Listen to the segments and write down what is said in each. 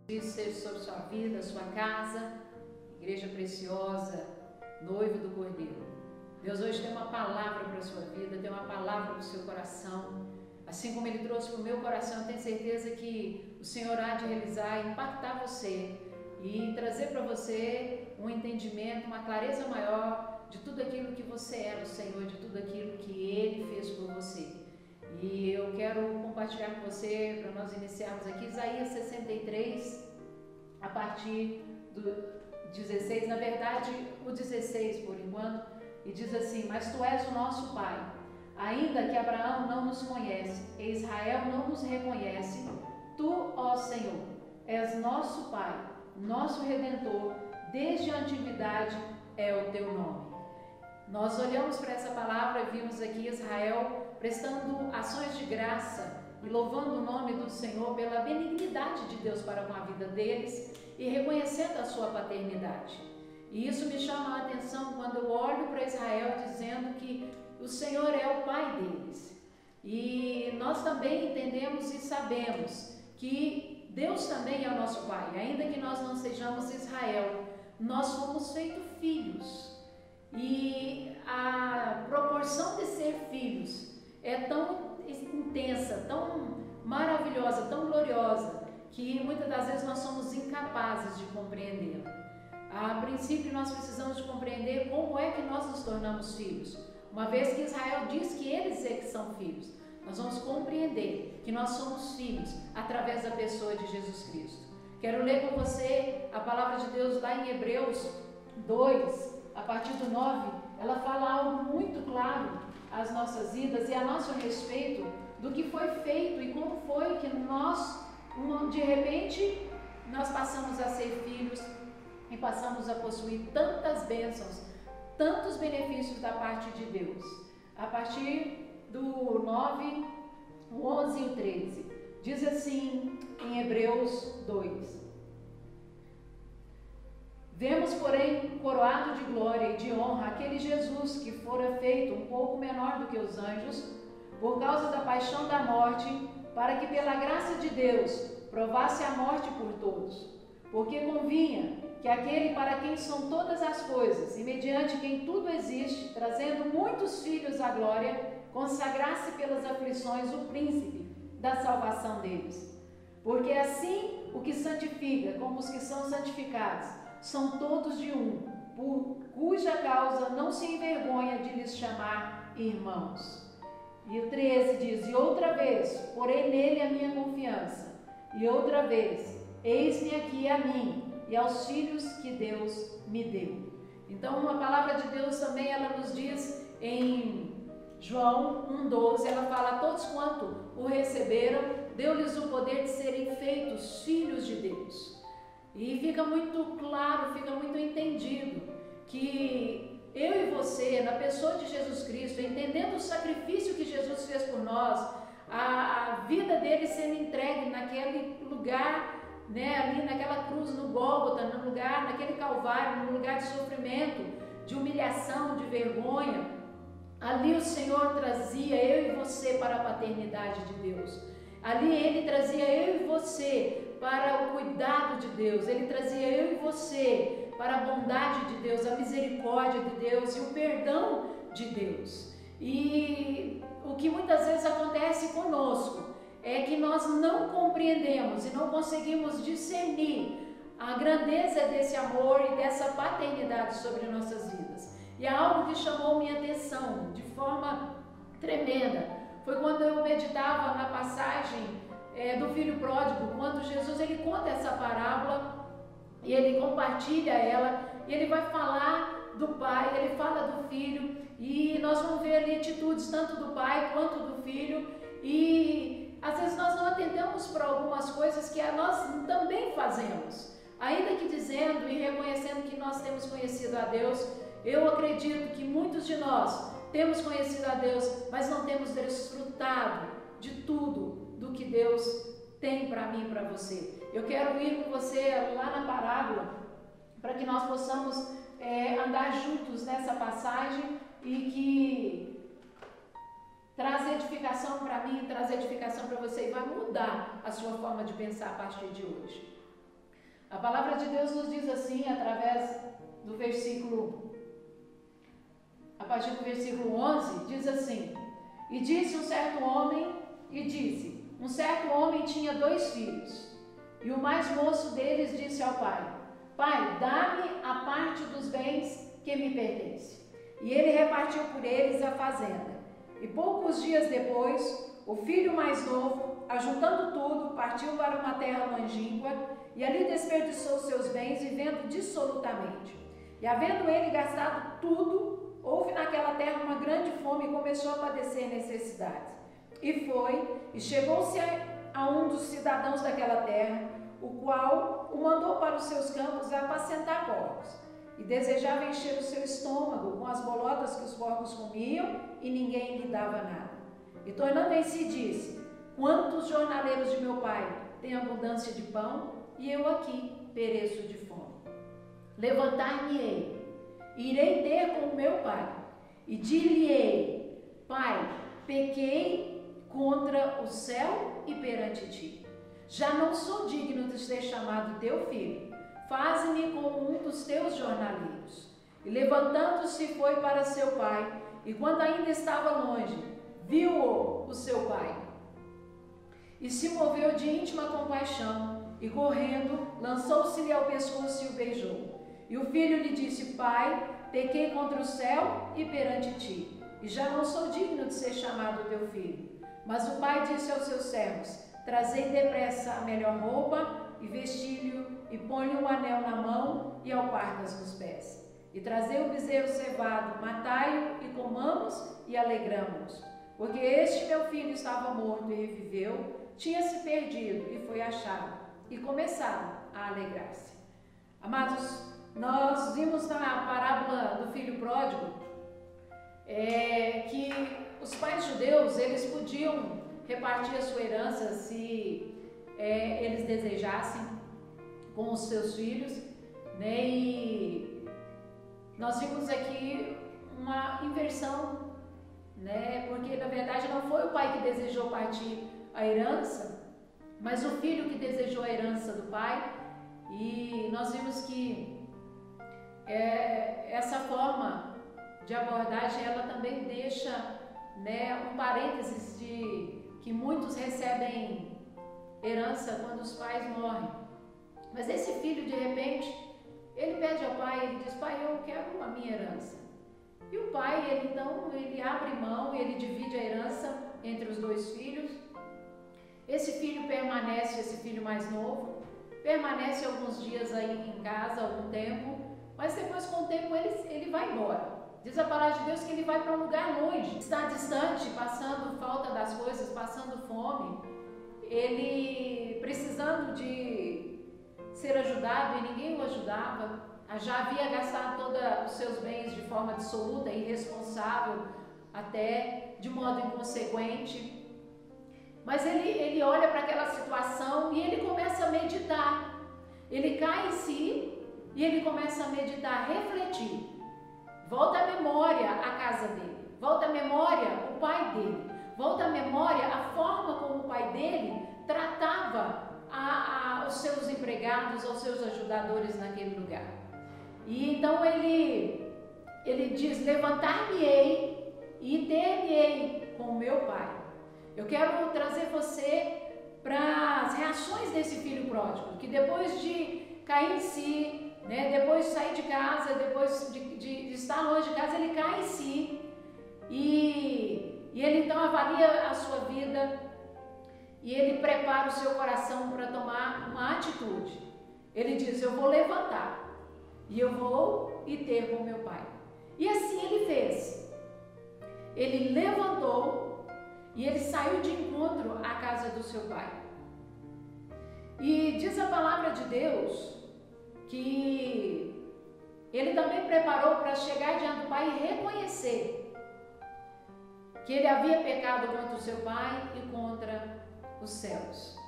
Isso seja sobre sua vida, sua casa, igreja preciosa, noivo do Cordeiro. Deus hoje tem uma palavra para a sua vida, tem uma palavra para o seu coração. Assim como Ele trouxe para o meu coração, eu tenho certeza que o Senhor há de realizar e impactar você e trazer para você um entendimento, uma clareza maior de tudo aquilo que você é no Senhor, de tudo aquilo que Ele fez por você. E eu quero compartilhar com você, para nós iniciarmos aqui, Isaías 63, a partir do 16, na verdade o 16 por enquanto, e diz assim: mas tu és o nosso Pai, ainda que Abraão não nos conhece e Israel não nos reconhece, tu, ó Senhor, és nosso Pai, nosso Redentor, desde a antiguidade é o teu nome. Nós olhamos para essa palavra e vimos aqui Israel prestando ações de graça e louvando o nome do Senhor pela benignidade de Deus para com a vida deles e reconhecendo a sua paternidade. E isso me chama a atenção quando eu olho para Israel dizendo que o Senhor é o Pai deles. E nós também entendemos e sabemos que Deus também é o nosso Pai. Ainda que nós não sejamos Israel, nós fomos feitos filhos. E a proporção de ser filhos é tão intensa, tão maravilhosa, tão gloriosa, que muitas das vezes nós somos incapazes de compreendê-la. A princípio nós precisamos de compreender como é que nós nos tornamos filhos. Uma vez que Israel diz que eles é que são filhos, nós vamos compreender que nós somos filhos através da pessoa de Jesus Cristo. Quero ler com você a palavra de Deus lá em Hebreus 2, a partir do 9, ela fala algo muito claro às nossas vidas e a nosso respeito do que foi feito e como foi que nós, de repente, nós passamos a ser filhos e passamos a possuir tantas bênçãos, tantos benefícios da parte de Deus. A partir do 9, o 11 e o 13, diz assim em Hebreus 2: vemos, porém, coroado de glória e de honra aquele Jesus que fora feito um pouco menor do que os anjos, por causa da paixão da morte, para que pela graça de Deus provasse a morte por todos. Porque convinha que aquele para quem são todas as coisas, e mediante quem tudo existe, trazendo muitos filhos à glória, consagrasse pelas aflições o príncipe da salvação deles. Porque assim o que santifica como os que são santificados são todos de um, por cuja causa não se envergonha de lhes chamar irmãos. E o 13 diz: e outra vez porei nele a minha confiança, e outra vez eis-me aqui a mim e aos filhos que Deus me deu. Então a palavra de Deus também ela nos diz em João 1,12, ela fala: todos quanto o receberam, deu-lhes o poder de serem feitos filhos de Deus. E fica muito claro, fica muito entendido que eu e você, na pessoa de Jesus Cristo, entendendo o sacrifício que Jesus fez por nós, a vida dele sendo entregue naquele lugar, né, ali naquela cruz no Gólgota, no lugar, naquele Calvário, no lugar de sofrimento, de humilhação, de vergonha, ali o Senhor trazia eu e você para a paternidade de Deus. Ali Ele trazia eu e você para o cuidado de Deus, Ele trazia eu e você para a bondade de Deus, a misericórdia de Deus e o perdão de Deus. E o que muitas vezes acontece conosco é que nós não compreendemos e não conseguimos discernir a grandeza desse amor e dessa paternidade sobre nossas vidas. E algo que chamou minha atenção de forma tremenda foi quando eu meditava na passagem do filho pródigo, quando Jesus ele conta essa parábola e ele compartilha ela e ele vai falar do pai, ele fala do filho e nós vamos ver ali atitudes tanto do pai quanto do filho e às vezes nós não atendemos para algumas coisas que nós também fazemos, ainda que dizendo e reconhecendo que nós temos conhecido a Deus. Eu acredito que muitos de nós temos conhecido a Deus, mas não temos desfrutado de tudo do que Deus tem para mim e para você. Eu quero ir com você lá na parábola para que nós possamos andar juntos nessa passagem e que traz edificação para mim, traz edificação para você e vai mudar a sua forma de pensar a partir de hoje. A palavra de Deus nos diz assim, através do versículo, a partir do versículo 11, diz assim: E disse um certo homem, um certo homem tinha 2 filhos, e o mais moço deles disse ao pai: Pai, dá-me a parte dos bens que me pertence. E ele repartiu por eles a fazenda. E poucos dias depois, o filho mais novo, ajuntando tudo, partiu para uma terra longínqua, e ali desperdiçou seus bens, vivendo dissolutamente. E havendo ele gastado tudo, houve naquela terra uma grande fome e começou a padecer necessidades. E foi, e chegou-se a um dos cidadãos daquela terra, o qual o mandou para os seus campos a apacentar porcos. E desejava encher o seu estômago com as bolotas que os porcos comiam, e ninguém lhe dava nada. E tornando em si disse: Quantos jornaleiros de meu pai têm abundância de pão, e eu aqui pereço de fome? Levantar-me-ei, irei ter com o meu pai, e dir-lhe-ei: Pai, pequei contra o céu e perante ti. Já não sou digno de ser chamado teu filho. Faze-me como um dos teus jornaleiros. E levantando-se foi para seu pai, e quando ainda estava longe, viu-o o seu pai. E se moveu de íntima compaixão, e correndo, lançou-se-lhe ao pescoço e o beijou. E o filho lhe disse: Pai, pequei contra o céu e perante ti, e já não sou digno de ser chamado teu filho. Mas o pai disse aos seus servos: Trazei depressa a melhor roupa, e vesti-lhe, e põe-lhe um anel na mão e alpargas nos pés. E trazei o bezerro cevado, matai-o e comamos e alegramo-nos. Porque este meu filho estava morto e reviveu, tinha-se perdido e foi achado. E começaram a alegrar-se. Amados, nós vimos na parábola do filho pródigo que os pais judeus, eles podiam repartir a sua herança se eles desejassem com os seus filhos, né? E nós vimos aqui uma inversão, né? Porque na verdade não foi o pai que desejou partir a herança, mas o filho que desejou a herança do pai. E nós vimos que essa forma de abordagem, ela também deixa, né, um parênteses de que muitos recebem herança quando os pais morrem. Mas esse filho, de repente, ele pede ao pai, ele diz: Pai, eu quero a minha herança. E o pai, ele abre mão e ele divide a herança entre os 2 filhos. Esse filho permanece, esse filho mais novo, permanece alguns dias aí em casa, algum tempo, mas depois, com o tempo, ele vai embora. Diz a palavra de Deus que ele vai para um lugar longe, está distante, passando falta das coisas, passando fome, ele precisando de ser ajudado e ninguém o ajudava, já havia gastado todos os seus bens de forma dissoluta, irresponsável, até de modo inconsequente. Mas ele olha para aquela situação e ele começa a meditar. Ele cai em si e ele começa a meditar, refletir. Volta à memória a casa dele, volta à memória o pai dele, volta à memória a forma como o pai dele tratava os seus empregados, os seus ajudadores naquele lugar. E então ele diz: Levantar-me-ei e ter-me-ei com o meu pai. Eu quero trazer você para as reações desse filho pródigo, que depois de cair em si, né, depois de sair de casa, depois de estar longe de casa, ele cai em si e ele então avalia a sua vida e ele prepara o seu coração para tomar uma atitude. Ele diz: Eu vou levantar e eu vou ir ter com meu pai. E assim ele fez. Ele levantou e ele saiu de encontro à casa do seu pai. E diz a palavra de Deus que ele também preparou para chegar diante do pai e reconhecer que ele havia pecado contra o seu pai e contra os céus.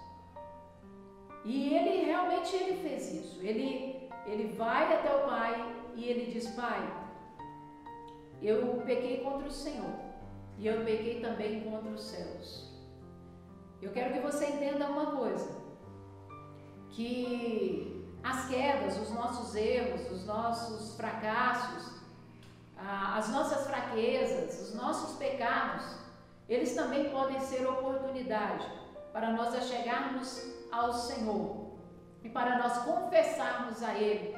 E ele realmente fez isso. Ele vai até o pai e ele diz: Pai, eu pequei contra o Senhor e eu pequei também contra os céus. Eu quero que você entenda uma coisa, que as quedas, os nossos erros, os nossos fracassos, as nossas fraquezas, os nossos pecados, eles também podem ser oportunidade para nós achegarmos ao Senhor e para nós confessarmos a Ele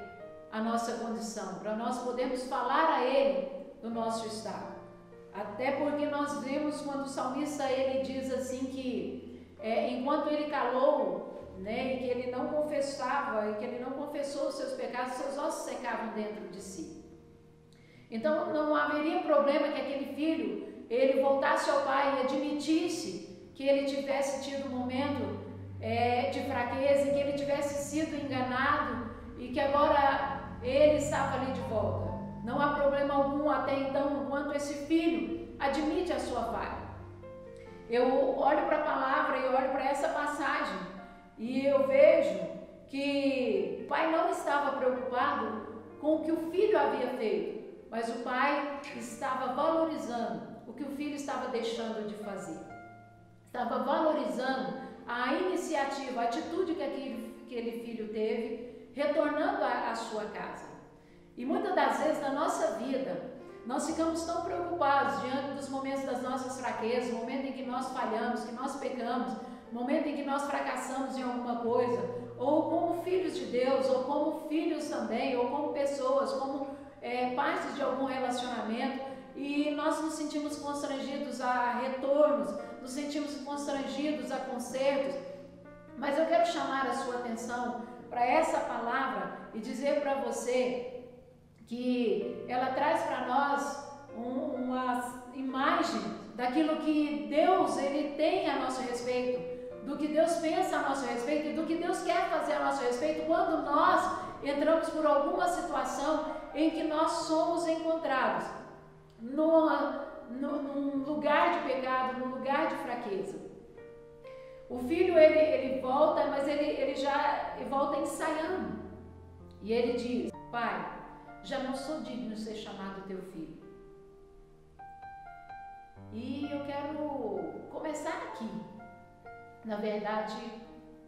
a nossa condição, para nós podermos falar a Ele do nosso estado. Até porque nós vemos quando o salmista ele diz assim que enquanto ele calou, né, e que ele não confessava, e que ele não confessou os seus pecados, seus ossos secavam dentro de si. Então não haveria problema que aquele filho ele voltasse ao pai e admitisse que ele tivesse tido um momento de fraqueza, e que ele tivesse sido enganado e que agora ele estava ali de volta. Não há problema algum até então, enquanto esse filho admite a sua falha. Eu olho para a palavra e olho para essa passagem e eu vejo que o pai não estava preocupado com o que o filho havia feito, mas o pai estava valorizando o que o filho estava deixando de fazer. Estava valorizando a iniciativa, a atitude que aquele filho teve, retornando à sua casa. E muitas das vezes na nossa vida, nós ficamos tão preocupados diante dos momentos das nossas fraquezas, momento em que nós falhamos, que nós pecamos, momento em que nós fracassamos em alguma coisa, ou como filhos de Deus, ou como filhos também, ou como pessoas, como partes de algum relacionamento, e nós nos sentimos constrangidos a retornos, nos sentimos constrangidos a consertos. Mas eu quero chamar a sua atenção para essa palavra e dizer para você que ela traz para nós uma imagem daquilo que Deus ele tem a nosso respeito, do que Deus pensa a nosso respeito e do que Deus quer fazer a nosso respeito quando nós entramos por alguma situação em que nós somos encontrados num lugar de pecado, num lugar de fraqueza. O filho ele volta, mas ele já volta ensaiando, e ele diz: pai, já não sou digno de ser chamado teu filho. E eu quero começar aqui, na verdade,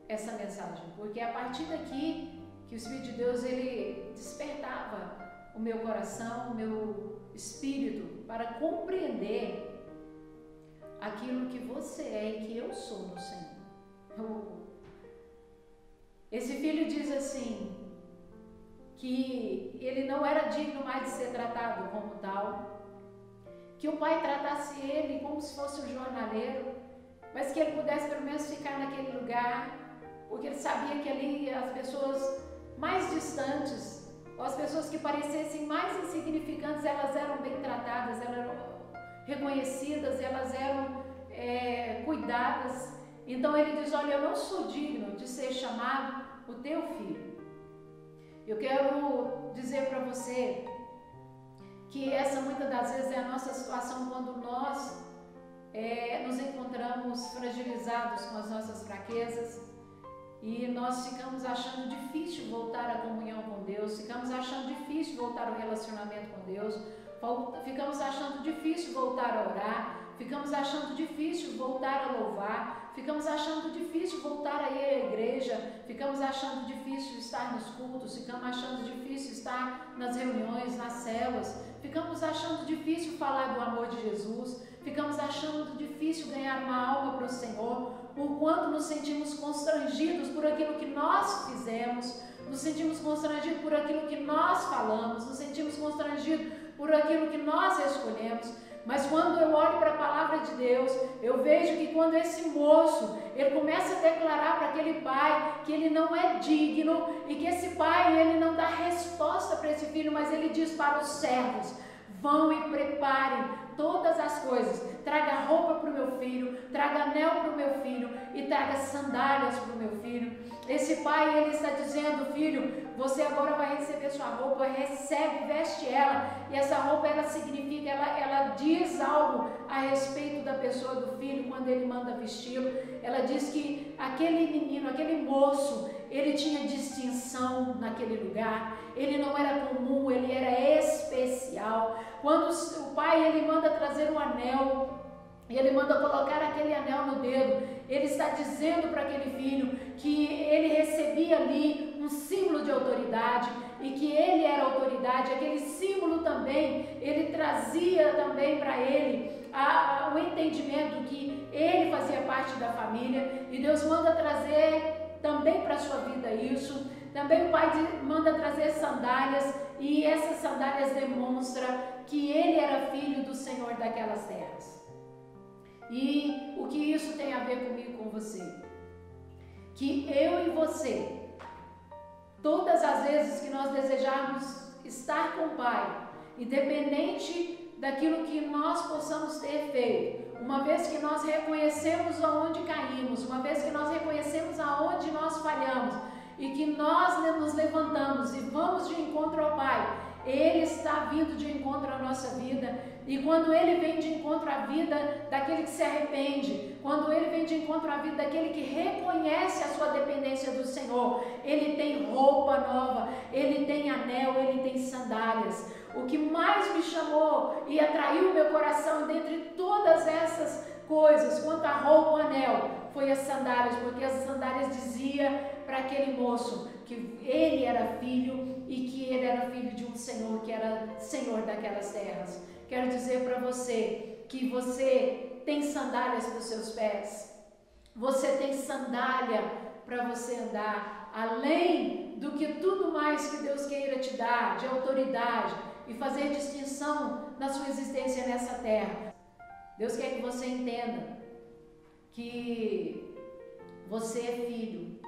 essa mensagem, porque é a partir daqui que o Espírito de Deus ele despertava o meu coração, o meu espírito para compreender aquilo que você é e que eu sou no Senhor. Esse filho diz assim, que ele não era digno mais de ser tratado como tal, que o pai tratasse ele como se fosse um jornaleiro, mas que ele pudesse pelo menos ficar naquele lugar, porque ele sabia que ali as pessoas mais distantes, ou as pessoas que parecessem mais insignificantes, elas eram bem tratadas, elas eram reconhecidas, elas eram cuidadas. Então ele diz: olha, eu não sou digno de ser chamado o teu filho. Eu quero dizer para você que essa muitas das vezes é a nossa situação quando nós nos encontramos fragilizados com as nossas fraquezas e nós ficamos achando difícil voltar à comunhão com Deus, ficamos achando difícil voltar ao relacionamento com Deus, ficamos achando difícil voltar a orar, ficamos achando difícil voltar a louvar, ficamos achando difícil voltar a ir à igreja, ficamos achando difícil estar nos cultos, ficamos achando difícil estar nas reuniões, nas células, ficamos achando difícil falar do amor de Jesus, ficamos achando difícil ganhar uma alma para o Senhor, por quanto nos sentimos constrangidos por aquilo que nós fizemos, nos sentimos constrangidos por aquilo que nós falamos, nos sentimos constrangidos por aquilo que nós escolhemos. Mas quando eu olho para a palavra de Deus, eu vejo que quando esse moço, ele começa a declarar para aquele pai que ele não é digno e que esse pai, ele não dá resposta para esse filho, mas ele diz para os servos: vão e preparem todas as coisas, traga roupa para o meu filho, traga anel para o meu filho e traga sandálias para o meu filho. Esse pai, ele está dizendo: filho, você agora vai receber sua roupa, recebe, veste ela, e essa roupa ela significa, ela diz algo a respeito da pessoa do filho quando ele manda vesti-lo. Ela diz que aquele menino, aquele moço, ele tinha distinção naquele lugar, ele não era comum, ele era especial. Quando o pai ele manda trazer um anel, Ele manda colocar aquele anel no dedo. Ele está dizendo para aquele filho que ele recebia ali um símbolo de autoridade e que ele era autoridade. Aquele símbolo também, ele trazia também para ele o entendimento que ele fazia parte da família. E Deus manda trazer também para a sua vida isso. Também o Pai manda trazer sandálias, e essas sandálias demonstram que ele era filho do Senhor daquelas terras. E o que isso tem a ver comigo e com você? Que eu e você, todas as vezes que nós desejarmos estar com o Pai, independente daquilo que nós possamos ter feito, uma vez que nós reconhecemos aonde caímos, uma vez que nós reconhecemos aonde nós falhamos e que nós nos levantamos e vamos de encontro ao Pai, Ele está vindo de encontro à nossa vida. E quando Ele vem de encontro à vida daquele que se arrepende, quando Ele vem de encontro à vida daquele que reconhece a sua dependência do Senhor, Ele tem roupa nova, Ele tem anel, Ele tem sandálias. O que mais me chamou e atraiu meu coração dentre todas essas coisas, quanto a roupa, o anel, foi as sandálias, porque as sandálias dizia para aquele moço que ele era filho e que ele era filho de um Senhor que era Senhor daquelas terras. Quero dizer para você que você tem sandálias para os seus pés, você tem sandália para você andar, além do que tudo mais que Deus queira te dar, de autoridade e fazer distinção na sua existência nessa terra. Deus quer que você entenda que você é filho,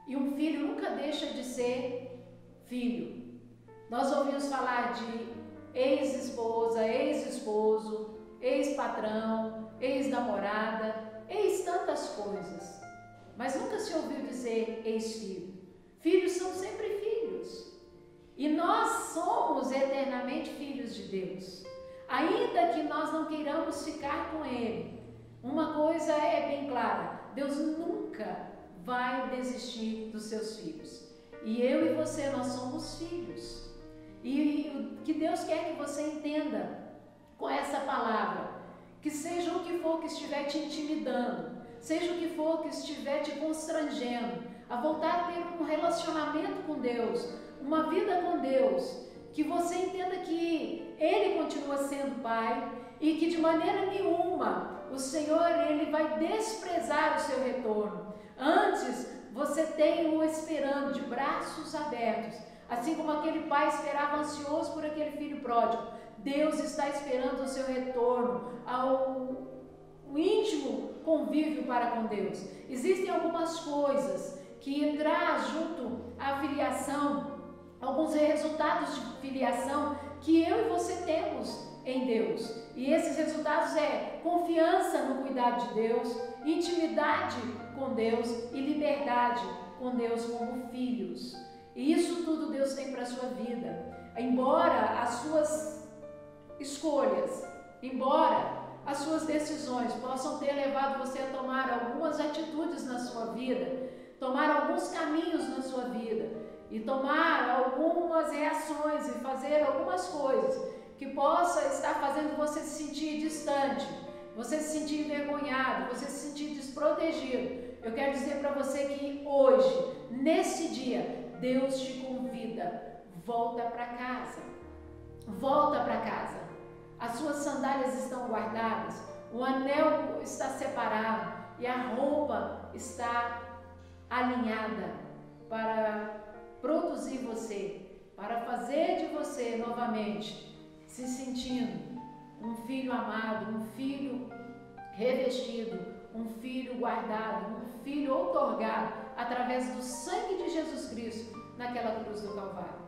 e um filho nunca deixa de ser filho. Nós ouvimos falar de ex-esposa, ex-esposo, ex-patrão, ex-namorada, ex-tantas coisas, mas nunca se ouviu dizer ex-filho. Filhos são sempre filhos, e nós somos eternamente filhos de Deus, ainda que nós não queiramos ficar com Ele. Uma coisa é bem clara: Deus nunca vai desistir dos seus filhos, e eu e você, nós somos filhos. E o que Deus quer que você entenda com essa palavra, que seja o que for que estiver te intimidando, seja o que for que estiver te constrangendo a voltar a ter um relacionamento com Deus, uma vida com Deus, que você entenda que Ele continua sendo Pai e que de maneira nenhuma o Senhor, Ele vai desprezar o seu retorno. Antes, você tem o esperando de braços abertos, assim como aquele pai esperava ansioso por aquele filho pródigo. Deus está esperando o seu retorno ao íntimo convívio para com Deus. Existem algumas coisas que traz junto à filiação, alguns resultados de filiação que eu e você temos em Deus. E esses resultados é confiança no cuidado de Deus, intimidade com Deus e liberdade com Deus como filhos. E isso tudo Deus tem para a sua vida. Embora as suas escolhas, embora as suas decisões possam ter levado você a tomar algumas atitudes na sua vida, tomar alguns caminhos na sua vida e tomar algumas reações e fazer algumas coisas que possa estar fazendo você se sentir distante, você se sentir envergonhado, você se sentir desprotegido. Eu quero dizer para você que hoje, nesse dia, Deus te convida, volta para casa, volta para casa. As suas sandálias estão guardadas, o anel está separado e a roupa está alinhada para produzir você, para fazer de você novamente se sentindo um filho amado, um filho revestido, um filho guardado, um filho outorgado através do sangue de Jesus Cristo naquela cruz do Calvário.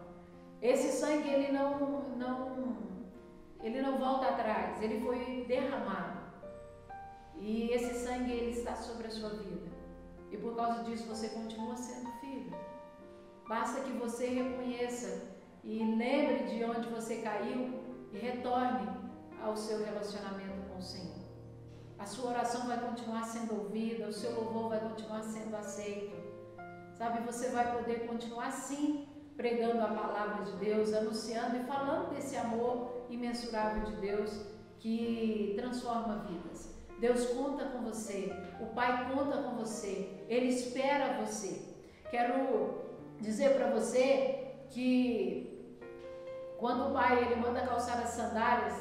Esse sangue ele não volta atrás, ele foi derramado. E esse sangue ele está sobre a sua vida. E por causa disso você continua sendo filho. Basta que você reconheça e lembre de onde você caiu e retorne ao seu relacionamento com o Senhor. A sua oração vai continuar sendo ouvida, o seu louvor vai continuar sendo aceito. Sabe, você vai poder continuar sim pregando a palavra de Deus, anunciando e falando desse amor imensurável de Deus que transforma vidas. Deus conta com você, o Pai conta com você, Ele espera você. Quero dizer para você que quando o Pai Ele manda calçar as sandálias,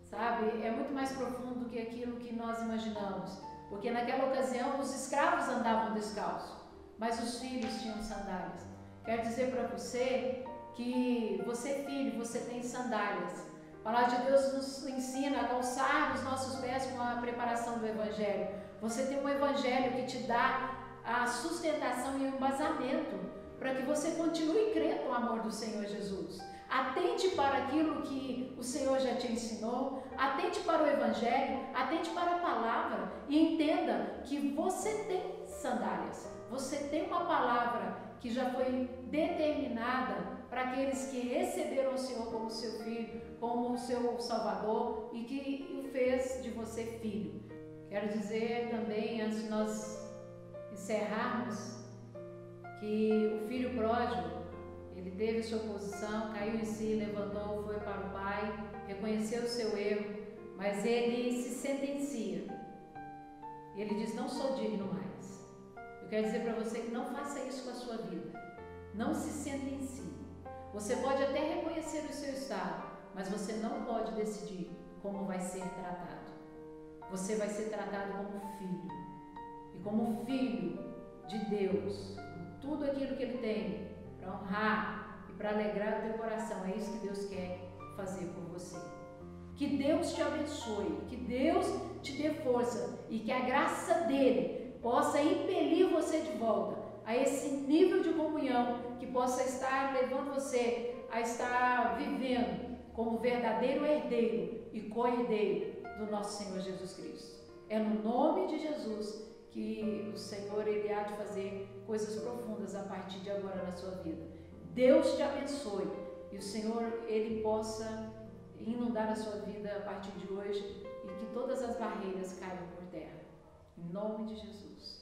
sabe, é muito mais profundo do que aquilo que nós imaginamos. Porque naquela ocasião os escravos andavam descalços, mas os filhos tinham sandálias. Quero dizer para você que você, filho, você tem sandálias. A palavra de Deus nos ensina a calçar os nossos pés com a preparação do Evangelho. Você tem um Evangelho que te dá a sustentação e o embasamento para que você continue crendo no amor do Senhor Jesus. Atente para aquilo que o Senhor já te ensinou, atente para o Evangelho, atente para a palavra e entenda que você tem sandálias. Você tem uma palavra que já foi determinada para aqueles que receberam o Senhor como seu filho, como o seu Salvador e que o fez de você filho. Quero dizer também, antes de nós encerrarmos, que o filho pródigo, ele teve sua posição, caiu em si, levantou, foi para o pai, reconheceu o seu erro, mas ele se sentencia. Ele diz, não sou digno mais. Eu quero dizer para você que não faça isso com a sua vida. Não se sentencie. Você pode até reconhecer o seu estado, mas você não pode decidir como vai ser tratado. Você vai ser tratado como filho. E como filho de Deus, tudo aquilo que Ele tem para honrar e para alegrar o teu coração, é isso que Deus quer fazer por você. Que Deus te abençoe, que Deus te dê força e que a graça dEle possa impelir você de volta a esse nível de comunhão que possa estar levando você a estar vivendo como verdadeiro herdeiro e co-herdeiro do nosso Senhor Jesus Cristo. É no nome de Jesus que o Senhor Ele há de fazer coisas profundas a partir de agora na sua vida. Deus te abençoe e o Senhor Ele possa inundar a sua vida a partir de hoje e que todas as barreiras caiam por terra. Em nome de Jesus.